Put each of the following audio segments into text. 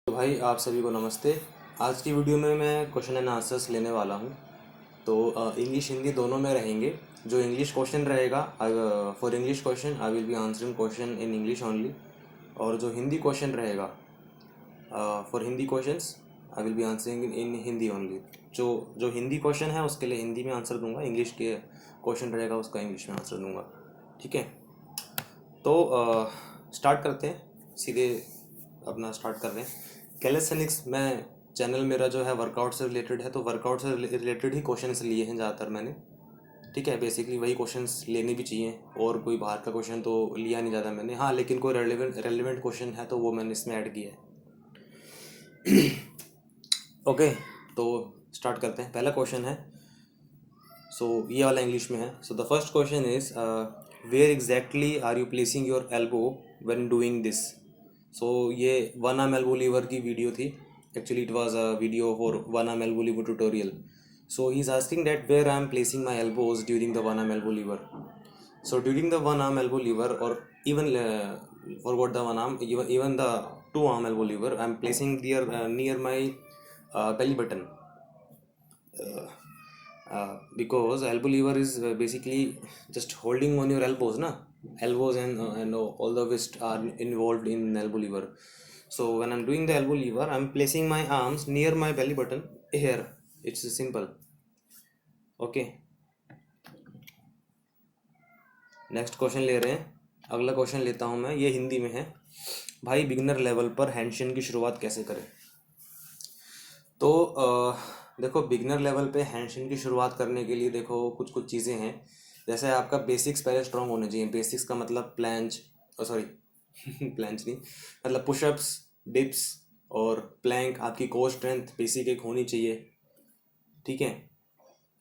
तो भाई आप सभी को नमस्ते। आज की वीडियो में मैं क्वेश्चन एंड आंसर्स लेने वाला हूँ। तो इंग्लिश हिंदी दोनों में रहेंगे। जो इंग्लिश क्वेश्चन रहेगा, for English question I will be answering question in English only. और जो हिंदी क्वेश्चन रहेगा, for Hindi questions I will be answering in Hindi only. जो जो हिंदी क्वेश्चन है उसके लिए हिंदी में आंसर दूंगा, इंग्लिश के क्वेश्चन रहेगा उसका इंग्लिश में आंसर दूंगा। ठीक है, तो स्टार्ट करते हैं सीधे। अपना स्टार्ट कर रहे हैं कैलिस्थेनिक्स में। चैनल मेरा जो है वर्कआउट से रिलेटेड है, तो वर्कआउट से रिलेटेड ही क्वेश्चंस लिए हैं ज़्यादातर मैंने। ठीक है, बेसिकली वही क्वेश्चंस लेने भी चाहिए, और कोई बाहर का क्वेश्चन तो लिया नहीं ज़्यादा मैंने। हाँ, लेकिन कोई रेलिवेंट क्वेश्चन है तो वो मैंने इसमें ऐड किया है। ओके, तो स्टार्ट करते हैं। पहला क्वेश्चन है, ये वाला इंग्लिश में है। So the first question is, where exactly are you placing your elbow when doing this. ये वन आर्म एल्बो लीवर की वीडियो थी। Actually it was a video for one arm elbow lever tutorial. He is asking that where I am placing my elbows during the one arm elbow lever. During the one arm elbow lever, or even forgot the one arm, even the two arm elbow lever, I'm placing near my belly button. Because elbow lever is basically just holding on your elbows, na? Elbows and all the wrist are involved in elbow lever. So when I'm doing the elbow lever, I'm placing my arms near my belly button here. It's simple. Okay, next question ले रहे हैं। अगला question लेता हूँ मैं, ये हिंदी में है। भाई बिगिनर लेवल पर हैंडशेक की शुरुआत कैसे करें। तो देखो, बिगिनर लेवल पे हैंडशेक की शुरुआत करने के लिए देखो कुछ कुछ चीज़ें हैं। जैसे आपका बेसिक्स पहले स्ट्रांग होने चाहिए। बेसिक्स का मतलब प्लैंच, सॉरी प्लैंच नहीं, मतलब पुशअप्स, डिप्स और प्लैंक। आपकी कोर स्ट्रेंथ बेसिक एक होनी चाहिए। ठीक है,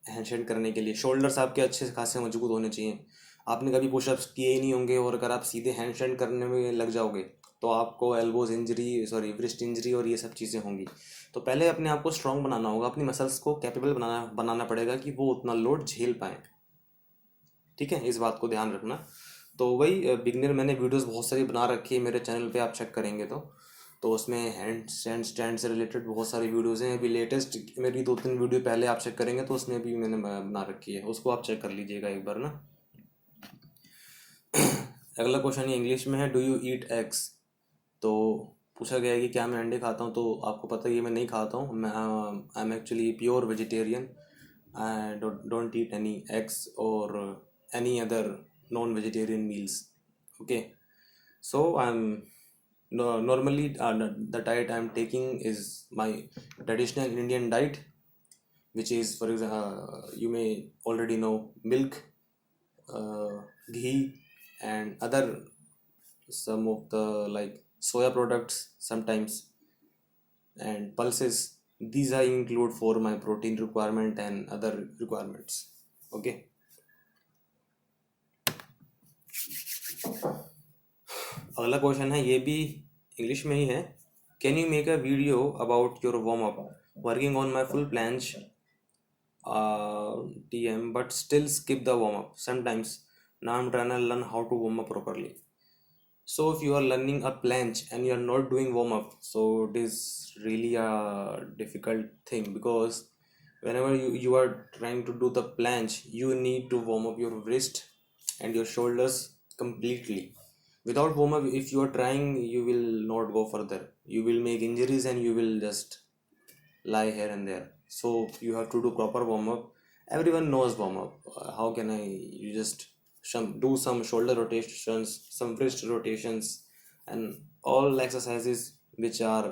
हैंडशेक करने के लिए शोल्डर्स आपके अच्छे खासे मजबूत होने चाहिए। आपने कभी पुशअप्स किए ही नहीं होंगे, और अगर आप सीधे हैंडस्टैंड करने में लग जाओगे तो आपको elbows injury, sorry breast injury और ये सब चीज़ें होंगी। तो पहले अपने आप को स्ट्रांग बनाना होगा, अपनी मसल्स को कैपेबल बनाना पड़ेगा कि वो उतना लोड झेल पाएँ। ठीक है, इस बात को ध्यान रखना। तो वही बिगनर मैंने वीडियोस बहुत सारी बना रखी है मेरे चैनल पे, आप चेक करेंगे तो उसमें हैंड स्टैंड से रिलेटेड बहुत सारी वीडियोस हैं। अभी लेटेस्ट मेरी 2-3 वीडियो पहले आप चेक करेंगे तो उसमें भी मैंने बना रखी है, उसको आप चेक कर लीजिएगा एक बार ना। अगला क्वेश्चन इंग्लिश में है, डू यू ईट एग्स। तो पूछा गया है कि क्या मैं अंडे खाता हूँ। तो आपको पता ही है मैं नहीं खाता हूँ। मैं I am actually pure vegetarian. I don't eat any eggs और any other non vegetarian meals. Okay, so I am normally the diet I'm taking is my traditional Indian diet, which is, for example, you may already know milk, ghee, and other some of the like soya products sometimes, and pulses. These I include for my protein requirement and other requirements. Okay, अगला question है, ये भी English में ही है। Can you make a video about your warm up working on my full plans TM but still skip the warm up sometimes. Now I'm trying to learn how to warm up properly. So if you are learning a planche and you are not doing warm up, so it is really a difficult thing, because whenever you are trying to do the planche, you need to warm up your wrist and your shoulders completely. Without warm up, if you are trying, you will not go further. You will make injuries and you will just lie here and there. So you have to do proper warm up. Everyone knows warm up. How can I? You just do some shoulder rotations, some wrist rotations, and all exercises which are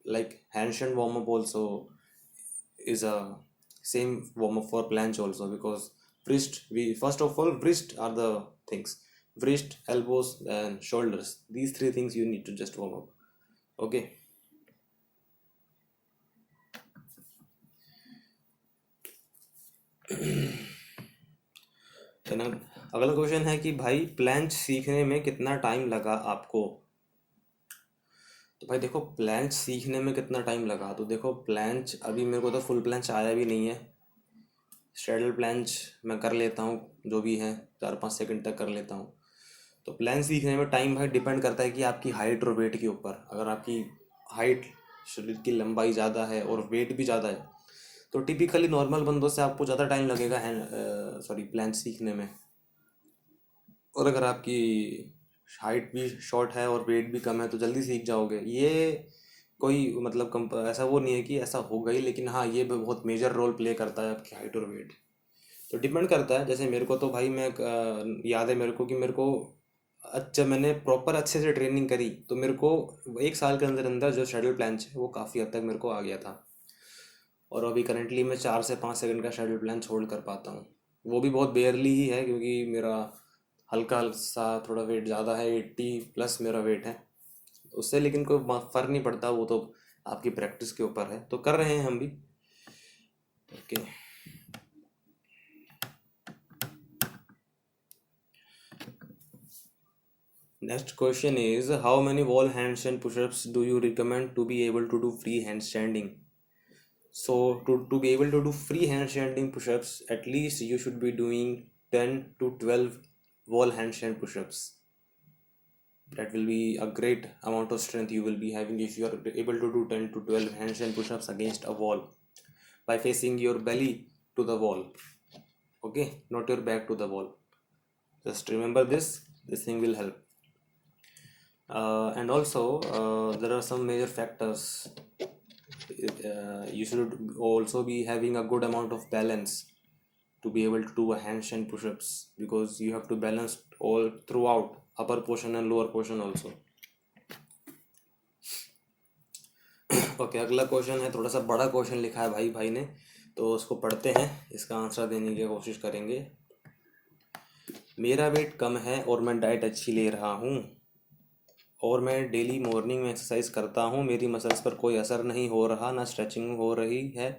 like handstand warm up also is a same warm up for planche also, because wrist, we first of all wrist are the things, wrist, elbows and shoulders. These three things you need to just warm up. Okay. अगला question है कि भाई प्लैंच सीखने में कितना time लगा आपको। तो भाई देखो, प्लैंच सीखने में कितना टाइम लगा, तो देखो प्लैंच अभी मेरे को तो फुल प्लैंच आया भी नहीं है। स्ट्रेडल प्लैंच मैं कर लेता हूँ, जो भी है 4-5 सेकंड तक कर लेता हूँ। तो प्लैंच सीखने में टाइम भाई डिपेंड करता है कि आपकी हाइट और वेट के ऊपर। अगर आपकी हाइट शरीर की लंबाई ज़्यादा है और वेट भी ज़्यादा है, तो टिपिकली नॉर्मल बंदों से आपको ज़्यादा टाइम लगेगा प्लान सीखने में। और अगर आपकी हाइट भी शॉर्ट है और वेट भी कम है तो जल्दी सीख जाओगे। ये कोई मतलब ऐसा वो नहीं है कि ऐसा होगा ही, लेकिन हाँ ये भी बहुत मेजर रोल प्ले करता है आपकी हाइट और वेट। तो डिपेंड करता है। जैसे मेरे को तो भाई मैं याद है मेरे को कि मेरे को अच्छा मैंने प्रॉपर अच्छे से ट्रेनिंग करी तो मेरे को 1 साल के अंदर अंदर जो शेड्यूल प्लान है वो काफ़ी हद तक मेरे को आ गया था। और अभी करंटली मैं 4 से 5 सेकंड का शेड्यूल प्लान छोड़ कर पाता हूँ। वो भी बहुत बेयरली ही है क्योंकि मेरा हल्का सा थोड़ा वेट ज़्यादा है, 80+ मेरा वेट है उससे, लेकिन कोई फ़र्क नहीं पड़ता, वो तो आपकी प्रैक्टिस के ऊपर है। तो कर रहे हैं हम भी। Okay, next question is how many wall handstand push-ups do you recommend to be able to do free handstanding? So to be able to do free handstanding push-ups, at least you should be doing 10 to 12 wall handstand push-ups. That will be a great amount of strength you will be having if you are able to do 10 to 12 handstand push-ups against a wall by facing your belly to the wall. Okay, not your back to the wall. Just remember this thing will help. And also there are some major factors. You should also be having a good amount of balance to be able to do a handstand push-ups, because you have to balance all throughout, upper portion and lower portion also. Okay, अगला question है, थोड़ा सा बड़ा question लिखा है भाई ने, तो उसको पढ़ते हैं, इसका आंसर देने की कोशिश करेंगे। मेरा वेट कम है और मैं डाइट अच्छी ले रहा हूँ और मैं डेली मॉर्निंग में एक्सरसाइज करता हूँ, मेरी मसल्स पर कोई असर नहीं हो रहा, ना स्ट्रेचिंग हो रही है,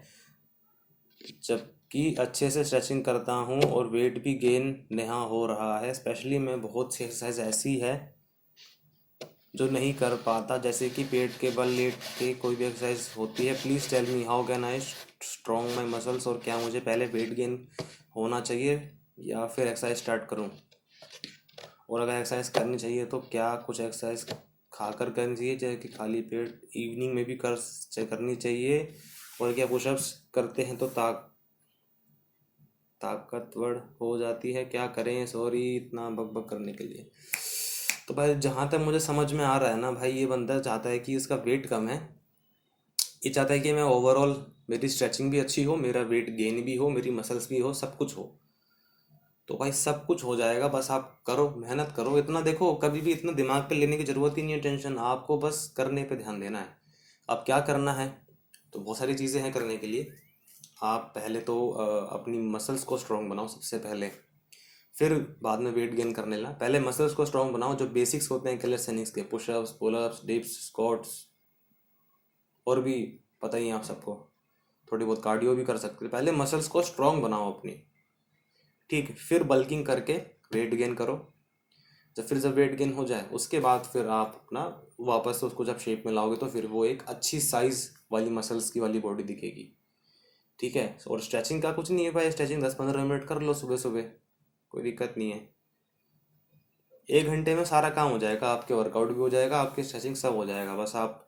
जबकि अच्छे से स्ट्रेचिंग करता हूँ और वेट भी गेन नहीं हो रहा है। स्पेशली मैं बहुत सी एक्सरसाइज ऐसी है जो नहीं कर पाता, जैसे कि पेट के बल लेट के कोई भी एक्सरसाइज होती है। Please tell me how can I strong my muscles, और क्या मुझे पहले वेट गेन होना चाहिए या फिर एक्सरसाइज स्टार्ट करूँ, और अगर एक्सरसाइज करनी चाहिए तो क्या कुछ एक्सरसाइज खाकर करनी चाहिए, चाहे कि खाली पेट इवनिंग में भी करनी चाहिए, और क्या पुशअप्स करते हैं तो ताकतवर हो जाती है, क्या करें? सॉरी इतना बकबक करने के लिए। तो भाई जहाँ तक मुझे समझ में आ रहा है ना भाई, ये बंदा चाहता है कि इसका वेट कम है, ये चाहता है कि मैं ओवरऑल मेरी स्ट्रेचिंग भी अच्छी हो, मेरा वेट गेन भी हो, मेरी मसल्स भी हो, सब कुछ हो। तो भाई सब कुछ हो जाएगा, बस आप करो, मेहनत करो। इतना देखो, कभी भी इतना दिमाग पे लेने की ज़रूरत ही नहीं है टेंशन, आपको बस करने पे ध्यान देना है। अब क्या करना है, तो बहुत सारी चीज़ें हैं करने के लिए। आप पहले तो अपनी मसल्स को स्ट्रॉन्ग बनाओ सबसे पहले, फिर बाद में वेट गेन करने लेना। पहले मसल्स को स्ट्रॉन्ग बनाओ, जो बेसिक्स होते हैं कैलिस्थेनिक्स के, पुशअप्स, पुलअप्स, डिप्स, स्क्वाट्स, और भी पता ही है आप सबको, थोड़ी बहुत कार्डियो भी कर सकते हैं। पहले मसल्स को स्ट्रॉन्ग बनाओ अपनी, ठीक, फिर बल्किंग करके वेट गेन करो। जब वेट गेन हो जाए उसके बाद फिर आप अपना वापस से उसको जब शेप में लाओगे तो फिर वो एक अच्छी साइज वाली मसल्स की वाली बॉडी दिखेगी, ठीक है। और स्ट्रेचिंग का कुछ नहीं है भाई, स्ट्रेचिंग 10-15 मिनट कर लो सुबह सुबह, कोई दिक्कत नहीं है। 1 घंटे में सारा काम हो जाएगा, आपके वर्कआउट भी हो जाएगा, आपकी स्ट्रेचिंग सब हो जाएगा। बस आप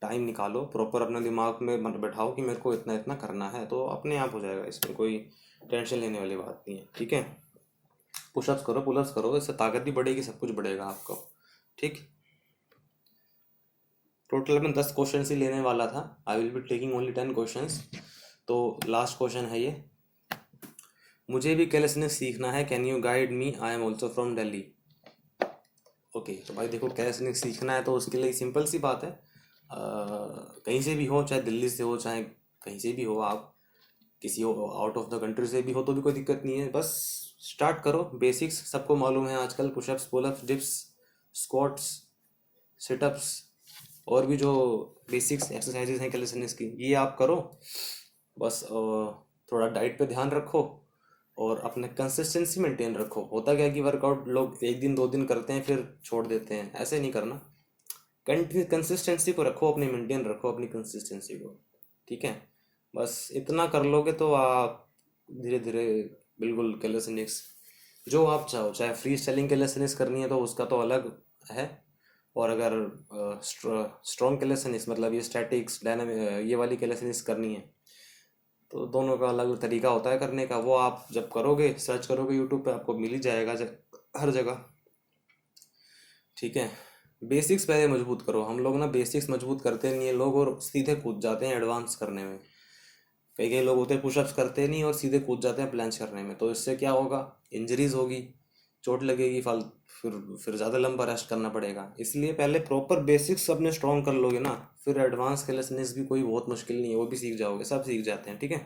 टाइम निकालो, प्रॉपर अपने दिमाग में बैठाओ कि मेरे को इतना इतना करना है, तो अपने आप हो जाएगा, इसमें कोई टेंशन लेने वाली बात नहीं है, ठीक है। पुशअप्स करो, पुलअप्स करो, इससे ताकत भी बढ़ेगी, सब कुछ बढ़ेगा आपको, ठीक। टोटल मैं 10 क्वेश्चन ही लेने वाला था, आई will be taking only 10 questions. तो लास्ट क्वेश्चन है ये, मुझे भी कैलिस्थेनिक्स सीखना है, can you guide me, I am also from Delhi. Okay, तो भाई देखो, कैलिस्थेनिक्स सीखना है तो उसके लिए सिंपल सी बात है, कहीं से भी हो, चाहे दिल्ली से हो, चाहे कहीं से भी हो, आप किसी आउट ऑफ द कंट्री से भी हो तो भी कोई दिक्कत नहीं है। बस स्टार्ट करो, बेसिक्स सबको मालूम है आजकल, pushups, pullups, dips, squats, sit-ups, और भी जो बेसिक्स एक्सरसाइजेज हैं कैलिस्थेनिक्स की, ये आप करो। बस थोड़ा डाइट पे ध्यान रखो और अपने कंसिस्टेंसी मेंटेन रखो। होता क्या है कि वर्कआउट लोग 1 दिन 2 दिन करते हैं फिर छोड़ देते हैं, ऐसे नहीं करना। कंसिस्टेंसी को रखो, अपनी मेंटेन रखो अपनी कंसिस्टेंसी को, ठीक है। बस इतना कर लोगे तो आप धीरे धीरे बिल्कुल कैलिस्थेनिक्स जो आप चाहो, चाहे फ्री स्टाइलिंग कैलिस्थेनिक्स करनी है तो उसका तो अलग है, और अगर स्ट्रॉन्ग कैलेसिनिक्स मतलब ये स्टैटिक्स डायनामिक ये वाली कैलेसिनिक्स करनी है तो दोनों का अलग तरीका होता है करने का। वो आप जब करोगे, सर्च करोगे यूट्यूब पे, आपको मिल ही जाएगा हर जगह। ठीक है, बेसिक्स पहले मजबूत करो। हम लोग ना बेसिक्स मजबूत करते नहीं है लोग और सीधे कूद जाते हैं एडवांस करने में। कई कई लोग होते हैं पुशअप्स करते नहीं और सीधे कूद जाते हैं प्लैंक्स करने में, तो इससे क्या होगा, इंजरीज होगी, चोट लगेगी, फिर ज़्यादा लंबा रेस्ट करना पड़ेगा। इसलिए पहले प्रॉपर बेसिक्स अपने स्ट्रॉन्ग कर लोगे ना, फिर एडवांस कैलेसिनिक्स भी कोई बहुत मुश्किल नहीं है, वो भी सीख जाओगे, सब सीख जाते हैं। ठीक है,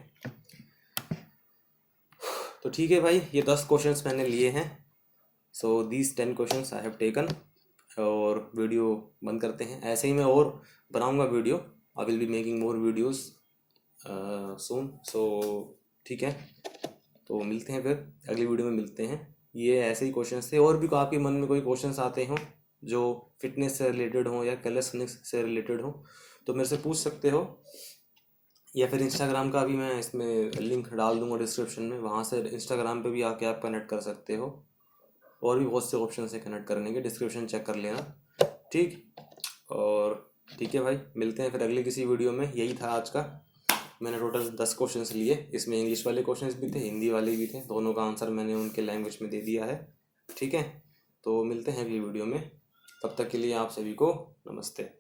तो ठीक है भाई, ये 10 क्वेश्चंस मैंने लिए हैं। So these 10 questions I have taken. और वीडियो बंद करते हैं। ऐसे ही मैं और बनाऊंगा video, I will be making more videos soon. So ठीक है, तो मिलते हैं, फिर अगली वीडियो में मिलते हैं। ये ऐसे ही क्वेश्चंस थे, और भी आपके मन में कोई क्वेश्चंस आते हों जो फिटनेस से रिलेटेड हो या कैलिस्थेनिक्स से रिलेटेड हो तो मेरे से पूछ सकते हो, या फिर इंस्टाग्राम का भी मैं इसमें लिंक डाल दूंगा डिस्क्रिप्शन में, वहाँ से इंस्टाग्राम पे भी आके आप कनेक्ट कर सकते हो। और भी बहुत से ऑप्शन है कनेक्ट करने के, डिस्क्रिप्शन चेक कर लेना। ठीक, और ठीक है भाई, मिलते हैं फिर अगले किसी वीडियो में। यही था आज का। मैंने टोटल 10 क्वेश्चंस लिए, इसमें इंग्लिश वाले क्वेश्चंस भी थे, हिंदी वाले भी थे, दोनों का आंसर मैंने उनके लैंग्वेज में दे दिया है। ठीक है, तो मिलते हैं अगली वीडियो में, तब तक के लिए आप सभी को नमस्ते।